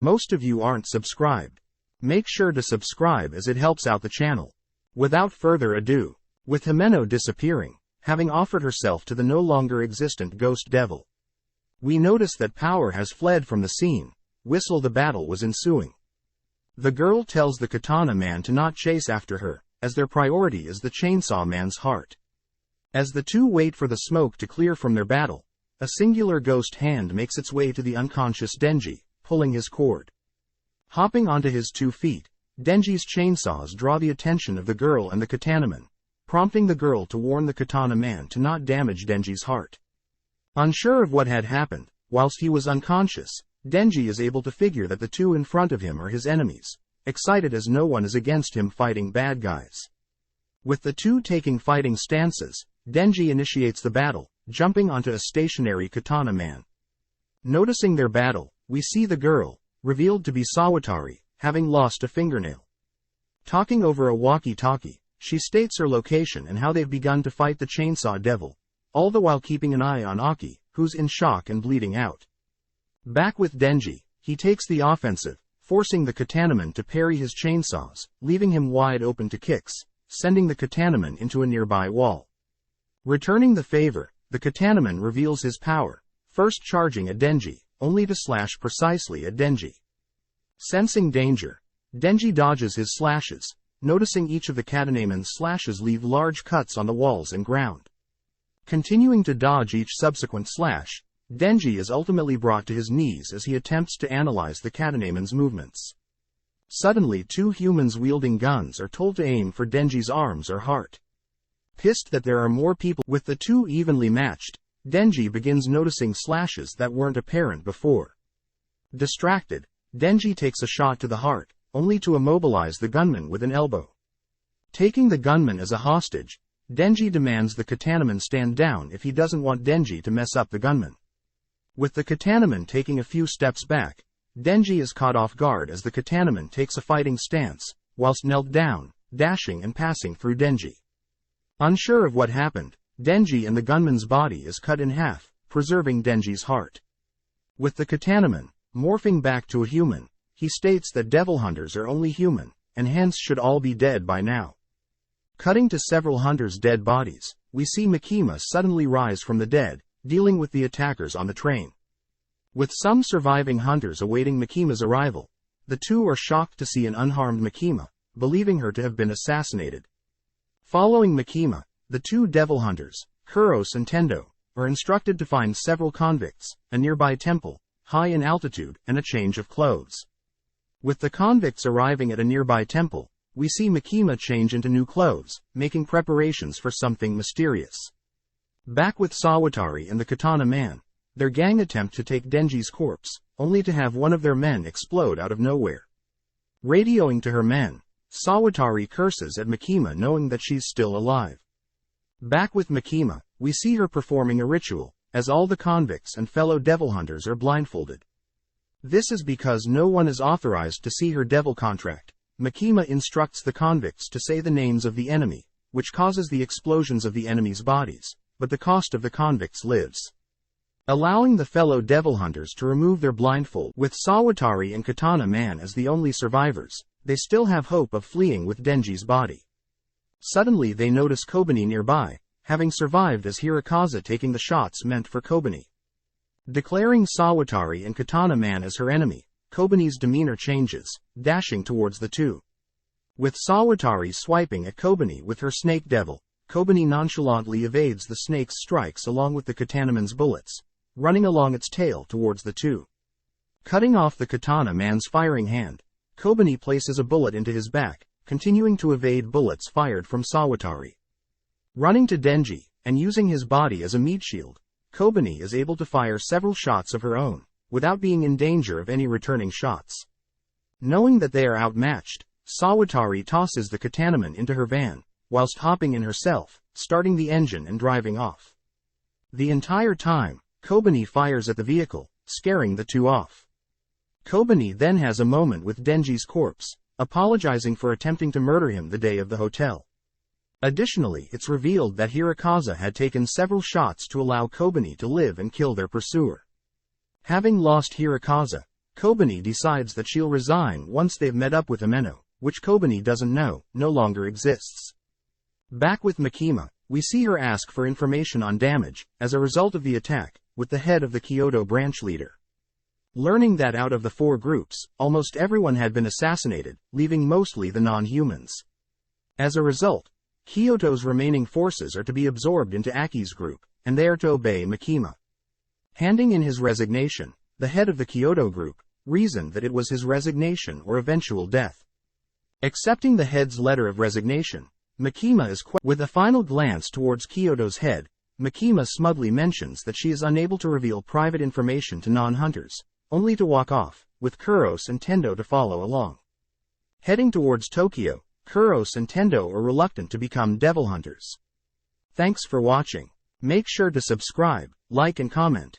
Most of you aren't subscribed. Make sure to subscribe as it helps out the channel. Without further ado, with Himeno disappearing, having offered herself to the no longer existent ghost devil, we notice that Power has fled from the scene. Whistle the battle was ensuing. The girl tells the Katanaman to not chase after her, as their priority is the Chainsawman's heart. As the two wait for the smoke to clear from their battle, a singular ghost hand makes its way to the unconscious Denji, pulling his cord. Hopping onto his 2 feet, Denji's chainsaws draw the attention of the girl and the Katanaman, prompting the girl to warn the Katanaman to not damage Denji's heart. Unsure of what had happened, whilst he was unconscious, Denji is able to figure that the two in front of him are his enemies, excited as no one is against him fighting bad guys. With the two taking fighting stances, Denji initiates the battle, jumping onto a stationary Katanaman. Noticing their battle, we see the girl, revealed to be Sawatari, having lost a fingernail. Talking over a walkie-talkie, she states her location and how they've begun to fight the Chainsaw Devil, all the while keeping an eye on Aki, who's in shock and bleeding out. Back with Denji, he takes the offensive, forcing the Katanaman to parry his chainsaws, leaving him wide open to kicks, sending the Katanaman into a nearby wall. Returning the favor, the Katanaman reveals his power, first charging at Denji, only to slash precisely at Denji. Sensing danger, Denji dodges his slashes, noticing each of the Katanaman's slashes leave large cuts on the walls and ground. Continuing to dodge each subsequent slash, Denji is ultimately brought to his knees as he attempts to analyze the Katanaman's movements. Suddenly 2 humans wielding guns are told to aim for Denji's arms or heart. Pissed that there are more people with the two evenly matched, Denji begins noticing slashes that weren't apparent before. Distracted, Denji takes a shot to the heart, only to immobilize the gunman with an elbow. Taking the gunman as a hostage, Denji demands the Katanaman stand down if he doesn't want Denji to mess up the gunman. With the Katanaman taking a few steps back, Denji is caught off guard as the Katanaman takes a fighting stance, whilst knelt down, dashing and passing through Denji. Unsure of what happened, Denji and the gunman's body is cut in half, preserving Denji's heart. With the Katanaman morphing back to a human, he states that devil hunters are only human, and hence should all be dead by now. Cutting to several hunters' dead bodies, we see Makima suddenly rise from the dead, dealing with the attackers on the train. With some surviving hunters awaiting Makima's arrival, the two are shocked to see an unharmed Makima, believing her to have been assassinated. Following Makima, the 2 devil hunters, Kuros and Tendo, are instructed to find several convicts, a nearby temple, high in altitude, and a change of clothes. With the convicts arriving at a nearby temple, we see Makima change into new clothes, making preparations for something mysterious. Back with Sawatari and the Katanaman, their gang attempt to take Denji's corpse, only to have one of their men explode out of nowhere. Radioing to her men, Sawatari curses at Makima knowing that she's still alive. Back with Makima, we see her performing a ritual, as all the convicts and fellow devil hunters are blindfolded. This is because no one is authorized to see her devil contract. Makima instructs the convicts to say the names of the enemy, which causes the explosions of the enemy's bodies, but the cost of the convicts lives. Allowing the fellow devil hunters to remove their blindfold. With Sawatari and Katanaman as the only survivors, they still have hope of fleeing with Denji's body. Suddenly they notice Kobeni nearby, having survived as Hirokazu taking the shots meant for Kobeni. Declaring Sawatari and Katanaman as her enemy, Kobeni's demeanor changes, dashing towards the two. With Sawatari swiping at Kobeni with her snake devil, Kobeni nonchalantly evades the snake's strikes along with the Katanaman's bullets, running along its tail towards the two. Cutting off the Katanaman's firing hand, Kobeni places a bullet into his back, continuing to evade bullets fired from Sawatari. Running to Denji, and using his body as a meat shield, Kobeni is able to fire several shots of her own, without being in danger of any returning shots. Knowing that they are outmatched, Sawatari tosses the Katanaman into her van, whilst hopping in herself, starting the engine and driving off. The entire time, Kobeni fires at the vehicle, scaring the two off. Kobeni then has a moment with Denji's corpse, apologizing for attempting to murder him the day of the hotel. Additionally, it's revealed that Hirokazu had taken several shots to allow Kobeni to live and kill their pursuer. Having lost Hirokazu, Kobeni decides that she'll resign once they've met up with Himeno, which Kobeni doesn't know, no longer exists. Back with Makima, we see her ask for information on damage, as a result of the attack, with the head of the Kyoto branch leader. Learning that out of the 4 groups, almost everyone had been assassinated, leaving mostly the non-humans. As a result, Kyoto's remaining forces are to be absorbed into Aki's group, and they are to obey Makima. Handing in his resignation, the head of the Kyoto group reasoned that it was his resignation or eventual death. Accepting the head's letter of resignation, Makima is with a final glance towards Kyoto's head, Makima smugly mentions that she is unable to reveal private information to non-hunters, only to walk off, with Kuros and Tendo to follow along. Heading towards Tokyo, Kuros and Tendo are reluctant to become devil hunters. Thanks for watching. Make sure to subscribe, like and comment.